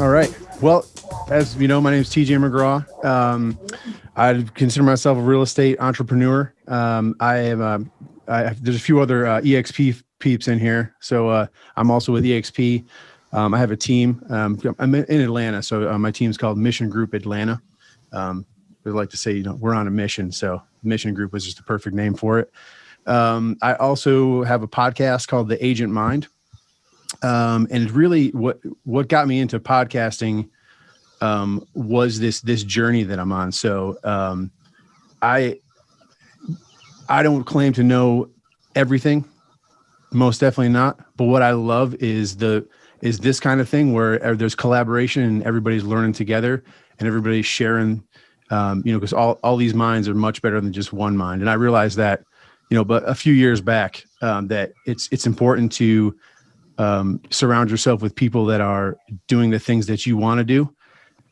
All right. Well, as you know, my name is TJ McGraw. I consider myself a real estate entrepreneur. There's a few other EXP peeps in here. So I'm also with EXP. I have a team. I'm in Atlanta. So my team's called Mission Group Atlanta. We like to say, we're on a mission. So Mission Group was just the perfect name for it. I also have a podcast called The Agent Mind. And really what got me into podcasting was this journey that I'm on. So I don't claim to know everything, most definitely not. But what I love is this kind of thing where there's collaboration and everybody's learning together and everybody's sharing, because all these minds are much better than just one mind. And I realized that, but a few years back, that it's important to surround yourself with people that are doing the things that you want to do.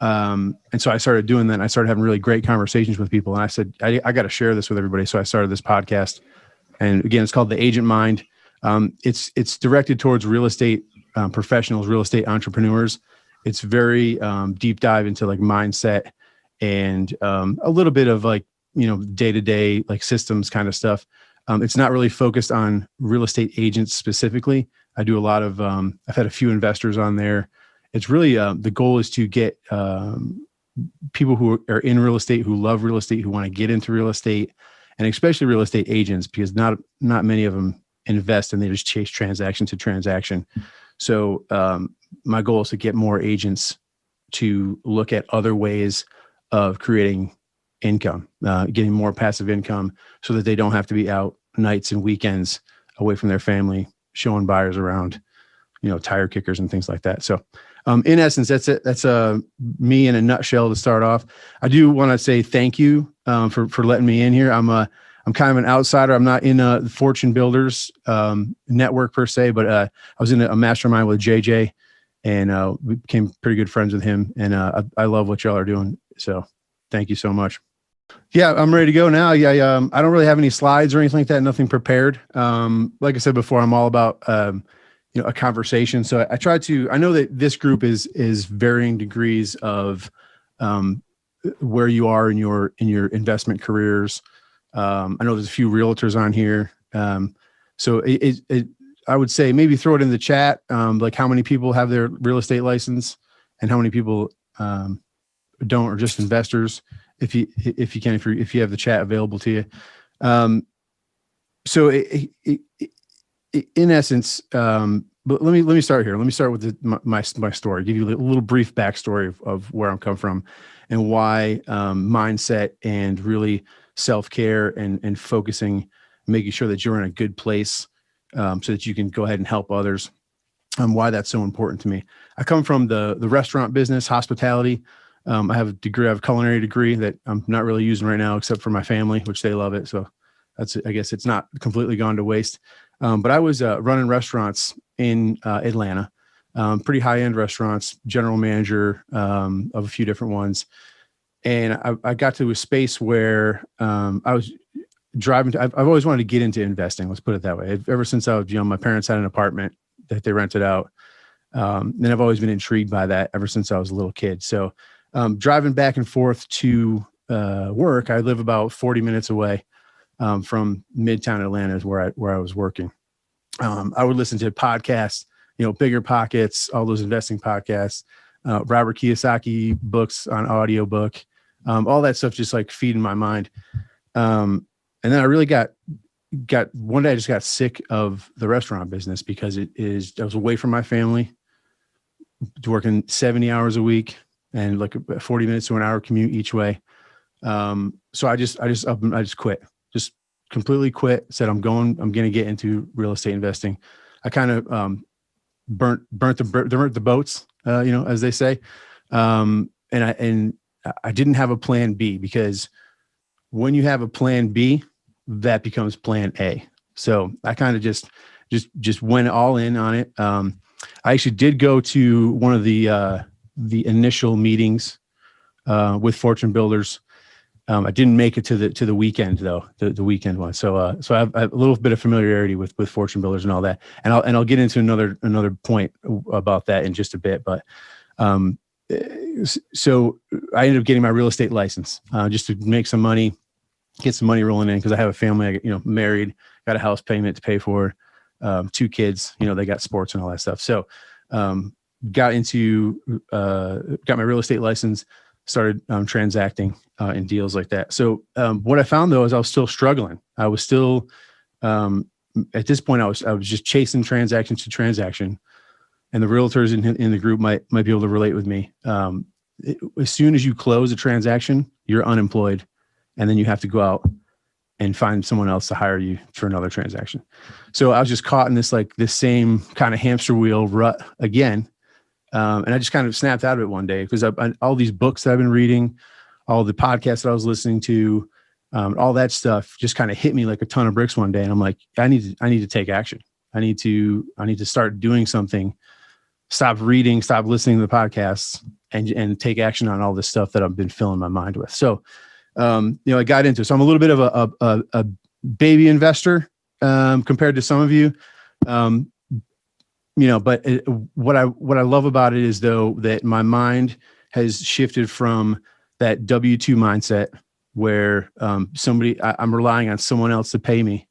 And so I started doing that. And I started having really great conversations with people. And I said, I got to share this with everybody. So I started this podcast. And again, it's called The Agent Mind. It's directed towards real estate professionals, real estate entrepreneurs. It's very deep dive into like mindset and a little bit of like, day-to-day like systems kind of stuff. It's not really focused on real estate agents specifically. I do a lot of, I've had a few investors on there. It's really, the goal is to get people who are in real estate, who love real estate, who want to get into real estate, and especially real estate agents, because not many of them invest and they just chase transaction to transaction. So my goal is to get more agents to look at other ways of creating income, getting more passive income so that they don't have to be out nights and weekends away from their family, showing buyers around, tire kickers and things like that. So in essence, that's it. That's me in a nutshell to start off. I do want to say thank you for letting me in here. I'm kind of an outsider. I'm not in the Fortune Builders network per se, but I was in a mastermind with JJ and we became pretty good friends with him. And I love what y'all are doing. So thank you so much. Yeah, I'm ready to go now. Yeah, I don't really have any slides or anything like that. Nothing prepared. Like I said before, I'm all about a conversation. So I know that this group is varying degrees of where you are in your investment careers. I know there's a few realtors on here. So I would say maybe throw it in the chat, like how many people have their real estate license and how many people don't, or just investors. If you have the chat available to you. So in essence, but let me start here. Let me start with my story, give you a little brief backstory of where I'm come from and why mindset and really self-care and focusing, making sure that you're in a good place so that you can go ahead and help others, why that's so important to me. I come from the restaurant business, hospitality. I have a culinary degree that I'm not really using right now, except for my family, which they love it. So I guess it's not completely gone to waste. But I was running restaurants in Atlanta, pretty high-end restaurants, general manager of a few different ones. And I got to a space where I was driving I've always wanted to get into investing. Let's put it that way. Ever since I was young, my parents had an apartment that they rented out. And I've always been intrigued by that ever since I was a little kid. So driving back and forth to work, I live about 40 minutes away from Midtown Atlanta is where I was working. I would listen to podcasts, Bigger Pockets, all those investing podcasts, Robert Kiyosaki books on audiobook, all that stuff just like feeding my mind. And then I really got one day I just got sick of the restaurant business because I was away from my family, working 70 hours a week and like 40 minutes to an hour commute each way. So I just quit, just completely quit, said, I'm going to get into real estate investing. I kind of, burnt the boats, as they say. And I didn't have a plan B, because when you have a plan B, that becomes plan A. So I kind of just went all in on it. I actually did go to one of the initial meetings with Fortune Builders. I didn't make it to the weekend though, the weekend one. So I have a little bit of familiarity with Fortune Builders and all that. And I'll get into another point about that in just a bit. But So I ended up getting my real estate license, just to make some money, get some money rolling in. Cause I have a family, married, got a house payment to pay for, 2 kids, they got sports and all that stuff. So, got my real estate license, started transacting in deals like that. So what I found though is I was still struggling. I was still at this point I was just chasing transaction to transaction, and the realtors in the group might be able to relate with me. As soon as you close a transaction, you're unemployed, and then you have to go out and find someone else to hire you for another transaction. So I was just caught in this same kind of hamster wheel rut again. And I just kind of snapped out of it one day because all these books that I've been reading, all the podcasts that I was listening to, all that stuff just kind of hit me like a ton of bricks one day. And I'm like, I need to take action. I need to start doing something, stop reading, stop listening to the podcasts, and take action on all this stuff that I've been filling my mind with. So, I got into it. So I'm a little bit of a baby investor, compared to some of you. But what I love about it is though, that my mind has shifted from that W-2 mindset where, I'm relying on someone else to pay me.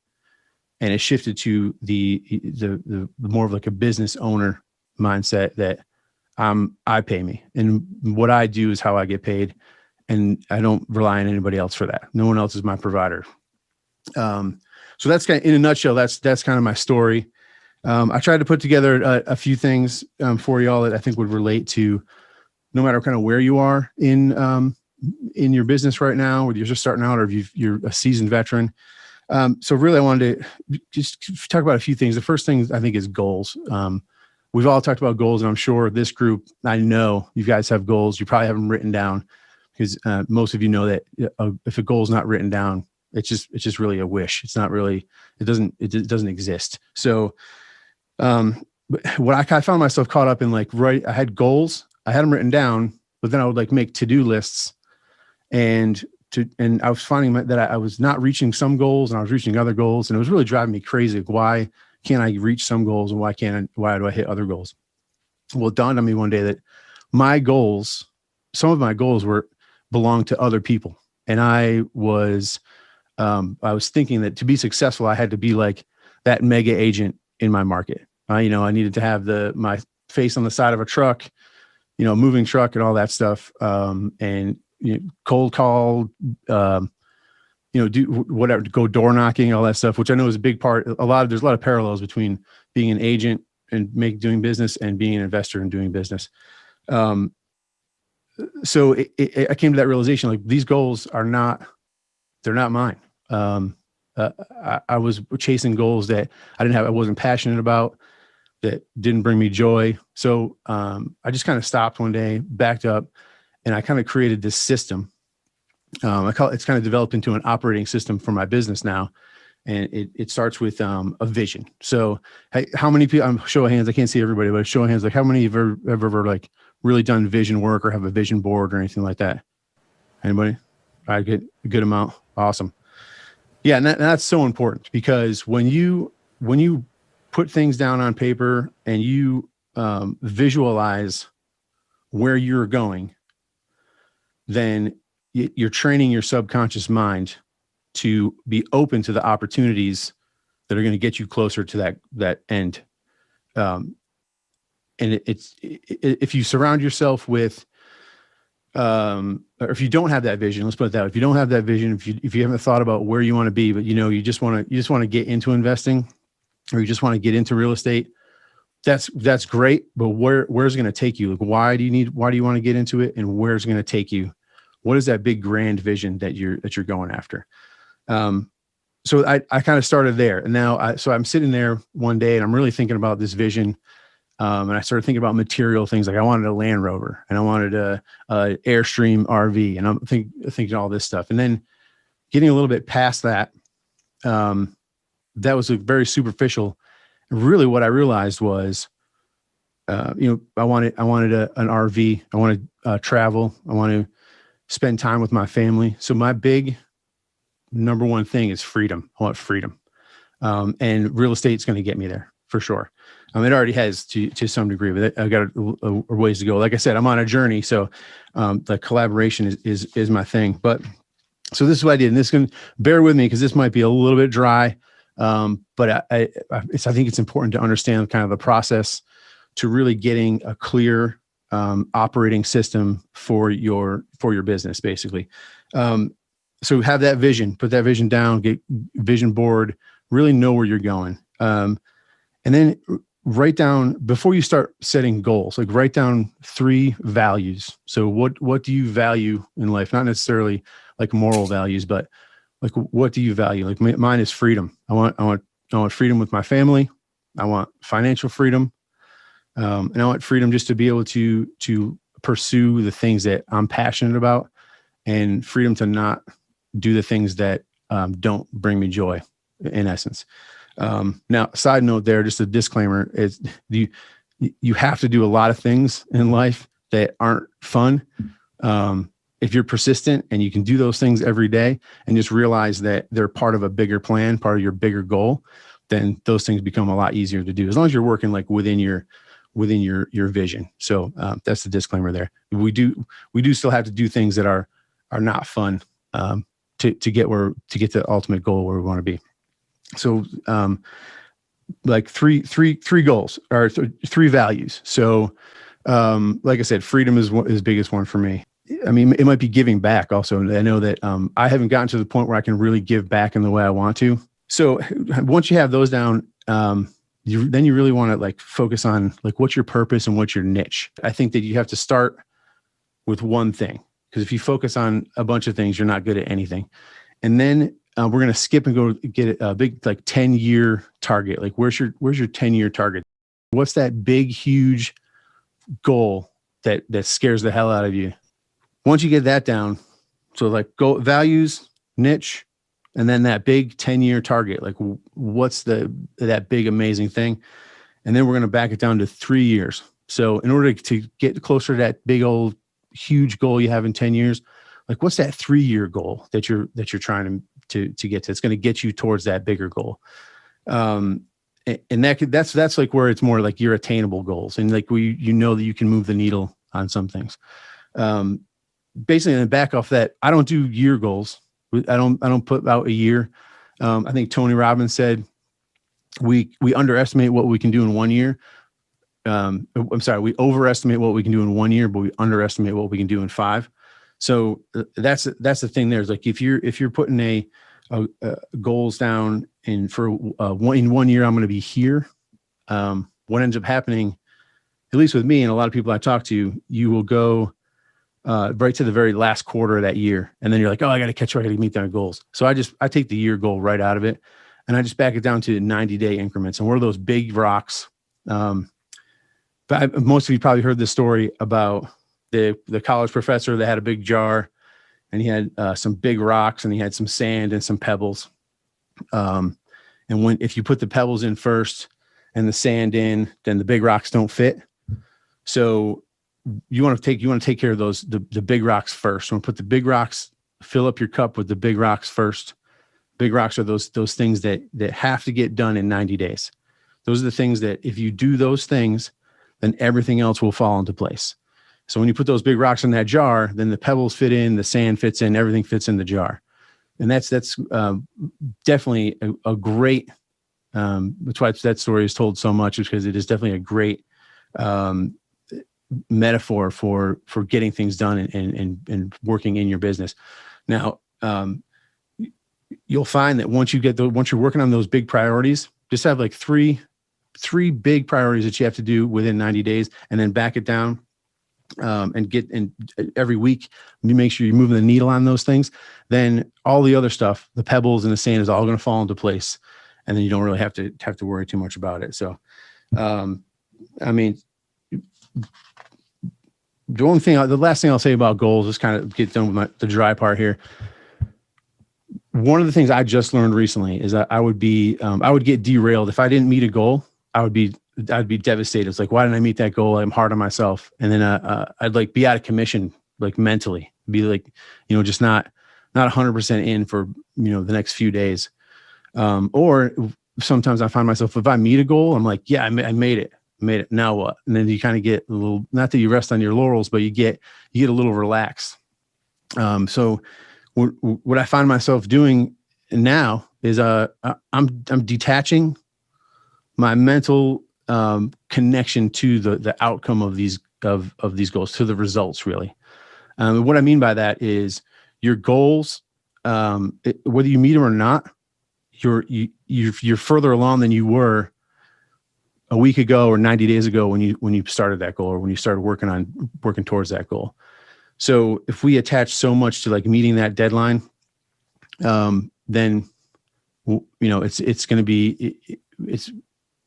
And it shifted to the more of like a business owner mindset that I pay me, and what I do is how I get paid. And I don't rely on anybody else for that. No one else is my provider. So that's kind of, in a nutshell, that's kind of my story. I tried to put together a few things for y'all that I think would relate to no matter kind of where you are in your business right now, whether you're just starting out or if you're a seasoned veteran. So really I wanted to just talk about a few things. The first thing I think is goals. We've all talked about goals, and I'm sure this group, I know you guys have goals. You probably have them written down because most of you know that if a goal is not written down, it's just really a wish. It's not really, it doesn't exist. So, what I found myself caught up in, I had goals, I had them written down, but then I would make to-do lists, and I was finding that I was not reaching some goals and I was reaching other goals, and it was really driving me crazy. Why can't I reach some goals, and why do I hit other goals? Well, it dawned on me one day that some of my goals belonged to other people. And I was thinking that to be successful, I had to be like that mega agent in my market. I needed to have my face on the side of a truck, moving truck and all that stuff. And cold call, do whatever, go door knocking, all that stuff, which I know is a big part. There's a lot of parallels between being an agent and doing business and being an investor and doing business. So I came to that realization, these goals they're not mine. I was chasing goals that I wasn't passionate about, that didn't bring me joy. So I just kind of stopped one day, backed up, and I kind of created this system. It's kind of developed into an operating system for my business now. And it starts with a vision. So how many people, show of hands, I can't see everybody, but show of hands, how many have ever really done vision work or have a vision board or anything like that? Anybody? I get a good amount. Awesome. Yeah. And that's so important, because when you put things down on paper and you visualize where you're going, then you're training your subconscious mind to be open to the opportunities that are going to get you closer to that end. And if you surround yourself with, or if you don't have that vision, let's put it that way. If you don't have that vision, if you haven't thought about where you want to be, but you just want to get into investing, or you just want to get into real estate, that's great. But where's it going to take you? Why do you want to get into it, and where's it going to take you? What is that big grand vision that you're going after? So I kind of started there, and now I'm sitting there one day and I'm really thinking about this vision. And I started thinking about material things. I wanted a Land Rover, and I wanted a Airstream RV, and I'm thinking all this stuff. And then getting a little bit past that, that was very superficial. And really what I realized was, I wanted an RV. I want to travel. I want to spend time with my family. So my big number one thing is freedom. I want freedom. And real estate's going to get me there for sure. It already has to some degree, but I've got a ways to go. Like I said, I'm on a journey. So the collaboration is my thing. But so this is what I did, and this can bear with me because this might be a little bit dry. But I think it's important to understand kind of the process to really getting a clear operating system for your business, basically. So have that vision, put that vision down, get vision board, really know where you're going. And then write down, before you start setting goals, like write down 3 values. So what do you value in life? Not necessarily like moral values, but like, what do you value? Like mine is freedom. I want freedom with my family. I want financial freedom. And I want freedom just to be able to pursue the things that I'm passionate about, and freedom to not do the things that don't bring me joy, in essence. Now, side note there, just a disclaimer, is you have to do a lot of things in life that aren't fun. If you're persistent and you can do those things every day and just realize that they're part of a bigger plan, part of your bigger goal, then those things become a lot easier to do, as long as you're working like within your vision. So that's the disclaimer there. We do still have to do things that are not fun to get the ultimate goal where we want to be. So like three goals, or 3 values. So like I said, freedom is the biggest one for me. I mean, it might be giving back also. I know that I haven't gotten to the point where I can really give back in the way I want to. So once you have those down, then you really want to like focus on like, what's your purpose and what's your niche. I think that you have to start with one thing, because if you focus on a bunch of things, you're not good at anything. And then we're going to skip and go get a big like 10-year target. Like where's your 10-year target? What's that big, huge goal that scares the hell out of you? Once you get that down, so like goal, values, niche, and then that big 10-year target, like what's that big, amazing thing? And then we're going to back it down to 3 years. So in order to get closer to that big old huge goal you have in 10 years, like what's that 3-year goal that you're trying to get to? It's going to get you towards that bigger goal. And that's like where it's more like your attainable goals. And like you know that you can move the needle on some things. Basically, and then back off that, I don't do year goals. I don't put out a year. I think Tony Robbins said we underestimate what we can do in 1 year. I'm sorry, we overestimate what we can do in 1 year, but we underestimate what we can do in 5. So that's the thing there, is like if you're putting a goals down in 1 year, I'm going to be here. What ends up happening, at least with me and a lot of people I talk to, you will go right to the very last quarter of that year. And then you're like, oh, I got to catch up. I got to meet their goals. So I take the year goal right out of it, and I just back it down to 90-day increments. And what are those big rocks? But most of you probably heard this story about the college professor that had a big jar, and he had some big rocks, and he had some sand and some pebbles. And if you put the pebbles in first and the sand in, then the big rocks don't fit. So you want to take care of those, the big rocks first. So put the big rocks, fill up your cup with the big rocks first. Big rocks are those things that have to get done in 90 days. Those are the things that if you do those things, then everything else will fall into place. So when you put those big rocks in that jar, then the pebbles fit in, the sand fits in, everything fits in the jar. And that's definitely a great, that's why that story is told so much, is because it is definitely a great metaphor for getting things done and working in your business. Now, you'll find that once you're working on those big priorities, just have like three big priorities that you have to do within 90 days, and then back it down, and every week you make sure you're moving the needle on those things. Then all the other stuff, the pebbles and the sand, is all going to fall into place, and then you don't really have to worry too much about it. So, I mean, the last thing I'll say about goals is kind of get done with the dry part here. One of the things I just learned recently is that I would get derailed if I didn't meet a goal. I'd be devastated. It's like, why didn't I meet that goal? I'm hard on myself. And then I'd like be out of commission, like mentally, be like, just not 100% in for, the next few days. Or sometimes I find myself, if I meet a goal, I'm like, yeah, I made it. Now what? And then you kind of get a little, not that you rest on your laurels, but you get a little relaxed. So what I find myself doing now is, I'm detaching my mental, connection to the outcome of these goals, to the results, really. What I mean by that is your goals, whether you meet them or not, you're further along than you were a week ago or 90 days ago when you started that goal, or when you started working towards that goal. So if we attach so much to like meeting that deadline, then it's going to be,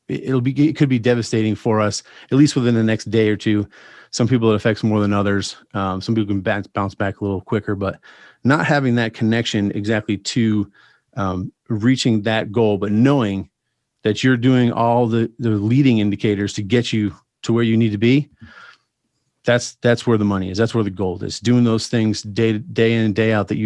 it could be devastating for us, at least within the next day or two. Some people it affects more than others. Some people can bounce back a little quicker, but not having that connection exactly to reaching that goal, but knowing that you're doing all the leading indicators to get you to where you need to be. That's where the money is. That's where the gold is. Doing those things day in and day out that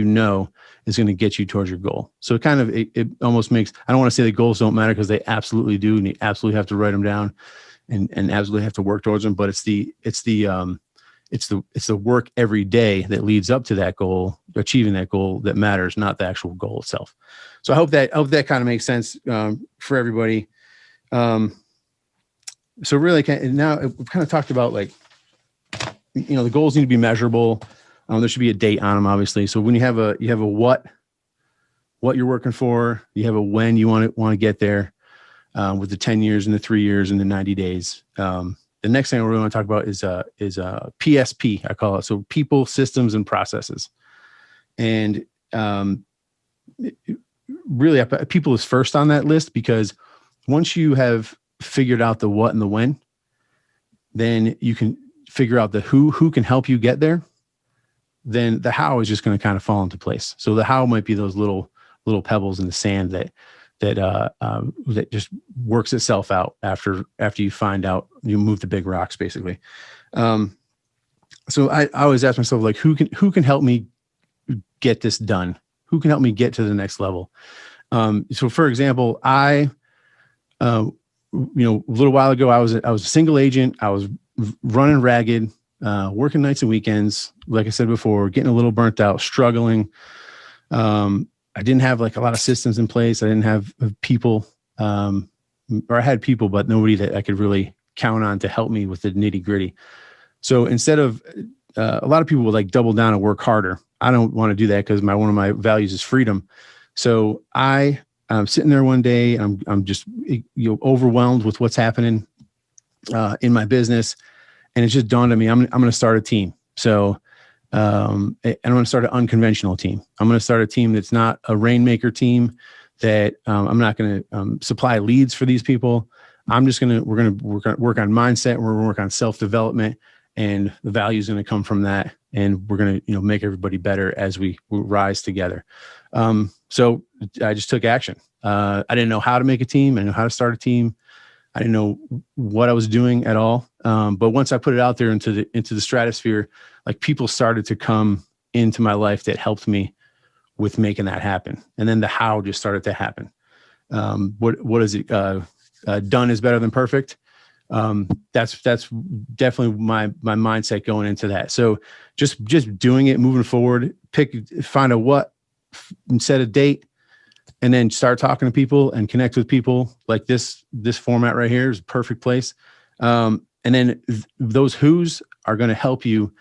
is going to get you towards your goal. So it almost makes, I don't want to say that goals don't matter, because they absolutely do, and you absolutely have to write them down and absolutely have to work towards them. But it's the work every day that leads up to that goal, achieving that goal, that matters, not the actual goal itself. So I hope that kind of makes sense for everybody. So really, now we've kind of talked about, like, the goals need to be measurable. There should be a date on them, obviously. So when you have a what you're working for, you have a when you want to get there, with the 10 years and the 3 years and the 90 days. The next thing we want to talk about is PSP, I call it. So people, systems, and processes. And really, people is first on that list, because once you have figured out the what and the when, then you can figure out the who can help you get there. Then the how is just going to kind of fall into place. So the how might be those little pebbles in the sand that just works itself out after you find out, you move the big rocks, basically. So I always ask myself, like, who can help me get this done? Who can help me get to the next level? So for example, a little while ago, I was a single agent. I was running ragged, working nights and weekends. Like I said before, getting a little burnt out, struggling. I didn't have like a lot of systems in place. I didn't have people, or I had people, but nobody that I could really count on to help me with the nitty gritty. So instead of, a lot of people would like double down and work harder. I don't want to do that, because one of my values is freedom. So I'm sitting there one day, and I'm just overwhelmed with what's happening in my business, and it just dawned on me, I'm going to start a team. So and I'm going to start an unconventional team. I'm going to start a team that's not a rainmaker team, that I'm not going to supply leads for these people. We're going to work on mindset. We're going to work on self-development, and the value is going to come from that. And we're going to, make everybody better as we rise together. So I just took action. I didn't know how to make a team. I didn't know how to start a team. I didn't know what I was doing at all. But once I put it out there into the stratosphere, like, people started to come into my life that helped me with making that happen. And then the how just started to happen. What is it? Done is better than perfect. That's definitely my mindset going into that. So just doing it, moving forward, find a what, set a date, and then start talking to people and connect with people. Like this format right here is a perfect place. And then those who's are going to help you.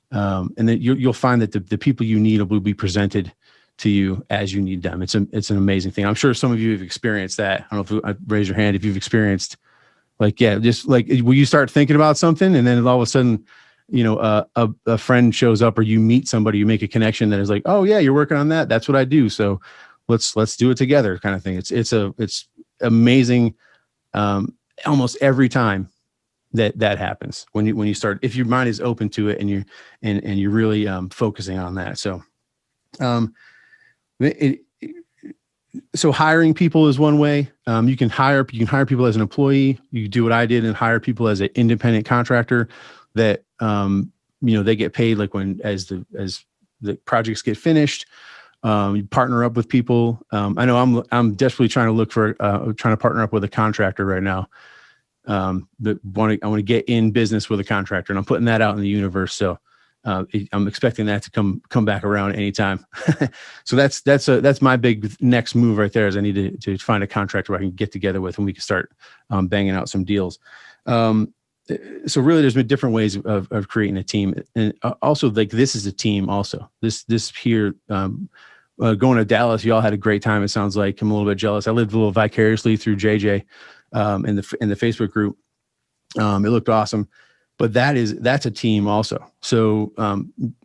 And then you'll find that the people you need will be presented to you as you need them. It's an amazing thing. I'm sure some of you have experienced that. I don't know if raise your hand if you've experienced, like, yeah, just like, will you start thinking about something, and then all of a sudden, a friend shows up, or you meet somebody, you make a connection that is like, oh yeah, you're working on that. That's what I do. So let's do it together, kind of thing. It's amazing. Almost every time that happens when you start, if your mind is open to it, and you're really focusing on that. So, so hiring people is one way. You can hire people as an employee. You can do what I did and hire people as an independent contractor that, they get paid like as the projects get finished. You partner up with people. I know I'm desperately trying to partner up with a contractor right now. I want to get in business with a contractor, and I'm putting that out in the universe. So I'm expecting that to come back around anytime. So that's my big next move right there, is I need to find a contractor I can get together with, and we can start banging out some deals. So really there's been different ways of creating a team, and also like this is a team also. This here, going to Dallas, you all had a great time. It sounds like. I'm a little bit jealous. I lived a little vicariously through JJ in the Facebook group. It looked awesome, but that's a team also. So,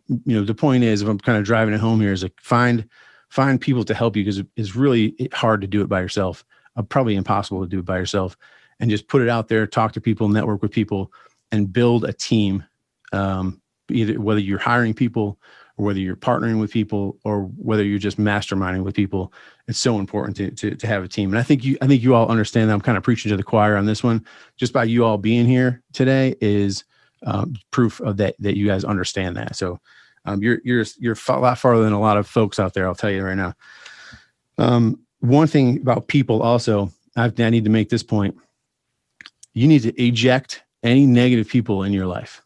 the point is, if I'm kind of driving it home here, is like find people to help you, because it's really hard to do it by yourself. Probably impossible to do it by yourself, and just put it out there, talk to people, network with people, and build a team. Either whether you're hiring people, or whether you're partnering with people, or whether you're just masterminding with people, it's so important to have a team. And I think you all understand that I'm kind of preaching to the choir on this one. Just by you all being here today is proof of that you guys understand that. So you're a lot farther than a lot of folks out there, I'll tell you right now. One thing about people also, I need to make this point. You need to eject any negative people in your life.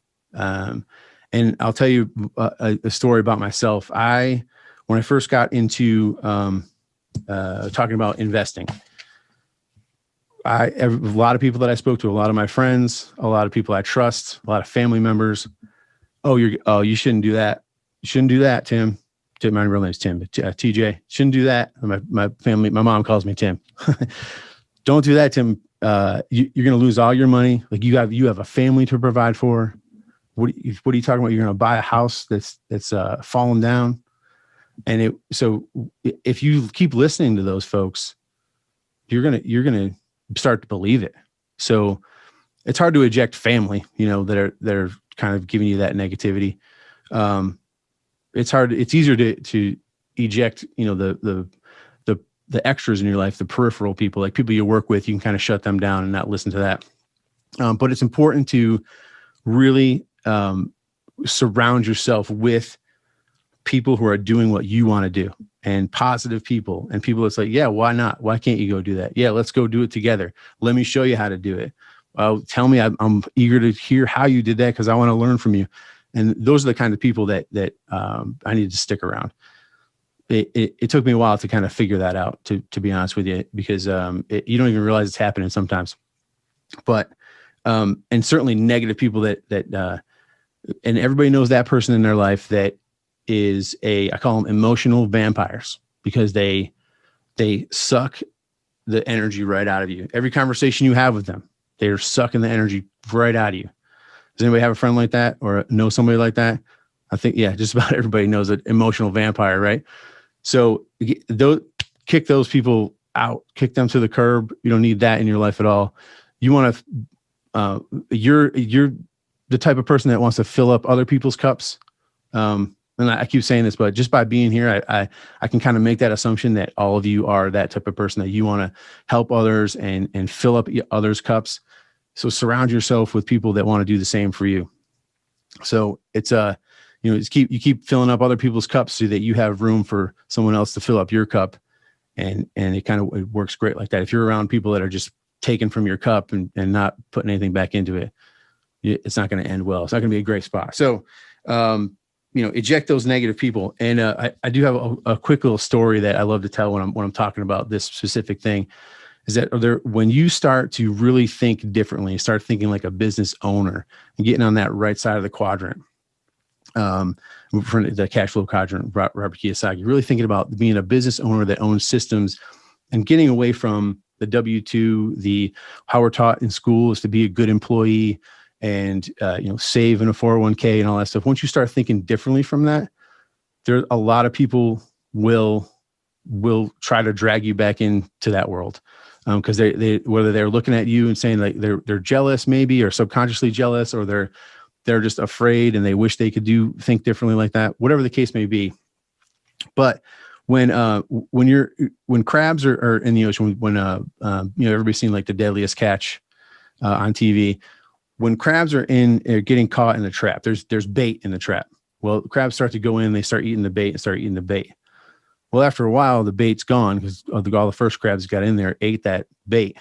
And I'll tell you a story about myself. When I first got into talking about investing, a lot of people that I spoke to, a lot of my friends, a lot of people I trust, a lot of family members. You shouldn't do that. You shouldn't do that, Tim. My real name is Tim, but TJ. Shouldn't do that. My family, my mom calls me Tim. Don't do that, Tim. You're going to lose all your money. Like you have a family to provide for. What are you talking about? You're going to buy a house that's fallen down. And so if you keep listening to those folks, you're going to start to believe it. So it's hard to eject family, that are kind of giving you that negativity. It's easier to eject, the extras in your life, the peripheral people, like people you work with. You can kind of shut them down and not listen to that. But it's important to really surround yourself with people who are doing what you want to do, and positive people, and people that's like, yeah, why not? Why can't you go do that? Yeah, let's go do it together. Let me show you how to do it. Tell me, I'm eager to hear how you did that, because I want to learn from you. And those are the kind of people that I need to stick around. It took me a while to kind of figure that out, to be honest with you, because you don't even realize it's happening sometimes. But and certainly negative people that and everybody knows that person in their life that is I call them emotional vampires, because they suck the energy right out of you. Every conversation you have with them, they're sucking the energy right out of you. Does anybody have a friend like that, or know somebody like that? I think, yeah, just about everybody knows an emotional vampire, right? So kick those people out, kick them to the curb. You don't need that in your life at all. You want to, you're the type of person that wants to fill up other people's cups. And I keep saying this, but just by being here, I can kind of make that assumption that all of you are that type of person, that you want to help others and fill up others' cups. So surround yourself with people that want to do the same for you. So it's you keep filling up other people's cups so that you have room for someone else to fill up your cup. And it works great like that. If you're around people that are just taking from your cup and not putting anything back into it, it's not going to end well. It's not going to be a great spot. So, eject those negative people. And I do have a quick little story that I love to tell when I'm talking about this specific thing, is that when you start to really think differently, start thinking like a business owner and getting on that right side of the quadrant, for the cash flow quadrant, Robert Kiyosaki, really thinking about being a business owner that owns systems and getting away from the W-2, how we're taught in school is to be a good employee and, save in a 401k and all that stuff. Once you start thinking differently from that, there a lot of people will try to drag you back into that world. Because they whether they're looking at you and saying like they're jealous maybe, or subconsciously jealous, or they're just afraid and they wish they could think differently like that, whatever the case may be. But when crabs are in the ocean, when everybody's seen like The Deadliest Catch on TV, when crabs are getting caught in the trap, there's bait in the trap. Well, crabs start to go in, they start eating the bait and start eating the bait. Well, after a while, the bait's gone because all the first crabs got in there, ate that bait.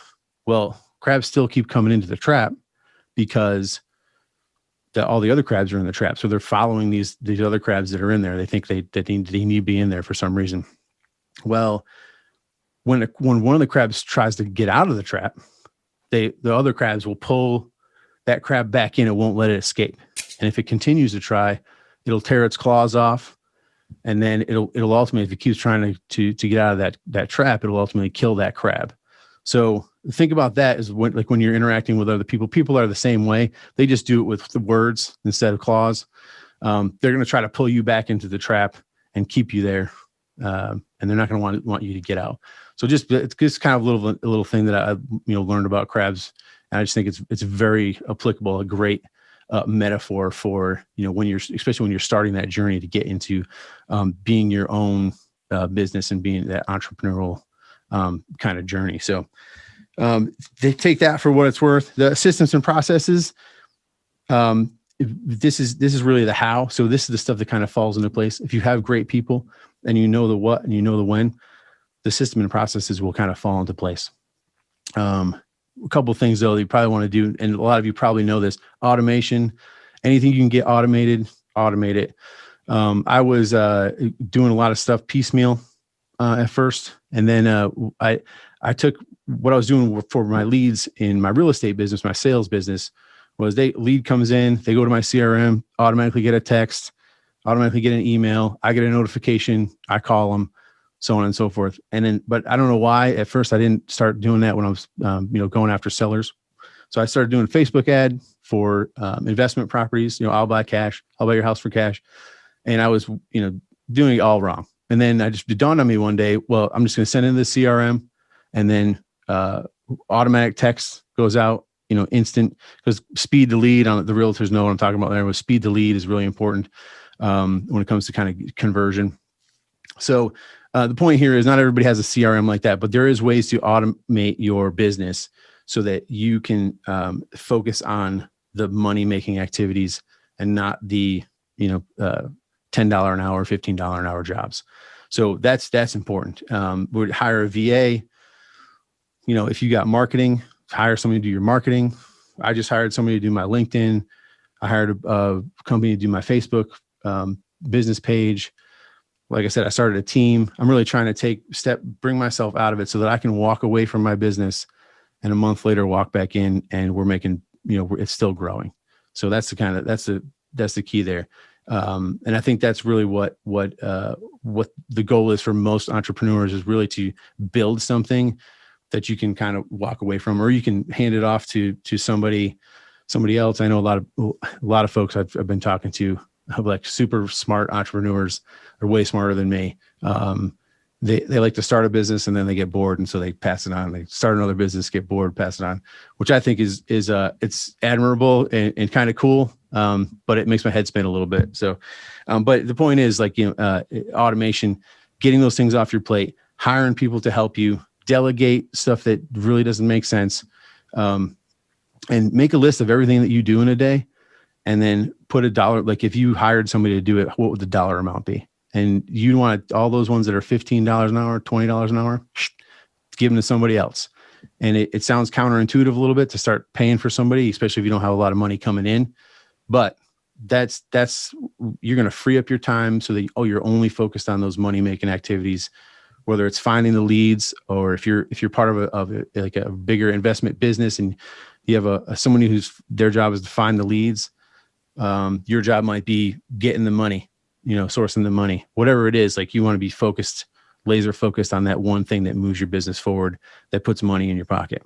Well, crabs still keep coming into the trap because all the other crabs are in the trap. So they're following these other crabs that are in there. They think they need to be in there for some reason. Well, when one of the crabs tries to get out of the trap, the other crabs will pull that crab back in. It won't let it escape. And if it continues to try, it'll tear its claws off. And then it'll ultimately, if it keeps trying to get out of that trap, it'll ultimately kill that crab. So think about that as when you're interacting with other people. People are the same way. They just do it with the words instead of claws. They're going to try to pull you back into the trap and keep you there, and they're not going to want you to get out. So it's just kind of a little thing that I learned about crabs, and I just think it's very applicable, a great metaphor for especially when you're starting that journey to get into being your own business and being that entrepreneurial kind of journey. So they take that for what it's worth. The systems and processes, this is really the how. So this is the stuff that kind of falls into place. If you have great people and you know the what and you know the when, the system and processes will kind of fall into place. A couple of things though that you probably want to do, and a lot of you probably know this: automation. Anything you can get automated, automate it. I was doing a lot of stuff piecemeal at first, and then I took what I was doing for my leads in my real estate business, my sales business. Was lead comes in, they go to my CRM, automatically get a text, automatically get an email, I get a notification, I call them, so on and so forth. And then, but I don't know why at first I didn't start doing that when I was, going after sellers. So I started doing a Facebook ad for investment properties. I'll buy cash, I'll buy your house for cash. And I was, doing it all wrong. And then it dawned on me one day, well, I'm just going to send in the CRM, and then automatic text goes out, instant, because speed to lead on the realtors know what I'm talking about there. With speed to lead is really important when it comes to kind of conversion. So the point here is not everybody has a CRM like that, but there is ways to automate your business so that you can focus on the money-making activities and not the, $10 an hour, $15 an hour jobs. So that's important. Would hire a VA. If you got marketing, hire somebody to do your marketing. I just hired somebody to do my LinkedIn. I hired a company to do my Facebook business page. Like I said, I started a team. I'm really trying to bring myself out of it so that I can walk away from my business and a month later walk back in, and we're making, it's still growing. So that's the key there. And I think that's really what the goal is for most entrepreneurs, is really to build something that you can kind of walk away from, or you can hand it off to somebody else. I know a lot of folks I've been talking to, like super smart entrepreneurs, are way smarter than me. They like to start a business and then they get bored, and so they pass it on. They start another business, get bored, pass it on, which I think is it's admirable and kind of cool. But it makes my head spin a little bit. So, but the point is, automation, getting those things off your plate, hiring people to help you, delegate stuff that really doesn't make sense, and make a list of everything that you do in a day, and then put a dollar. Like if you hired somebody to do it, what would the dollar amount be? And you want all those ones that are $15 an hour, $20 an hour, give them to somebody else. And it sounds counterintuitive a little bit to start paying for somebody, especially if you don't have a lot of money coming in. But that's you're going to free up your time so that you're only focused on those money making activities, whether it's finding the leads, or if you're part of a bigger investment business and you have someone whose their job is to find the leads. Your job might be getting the money, sourcing the money, whatever it is. Like, you want to be laser focused on that one thing that moves your business forward, that puts money in your pocket.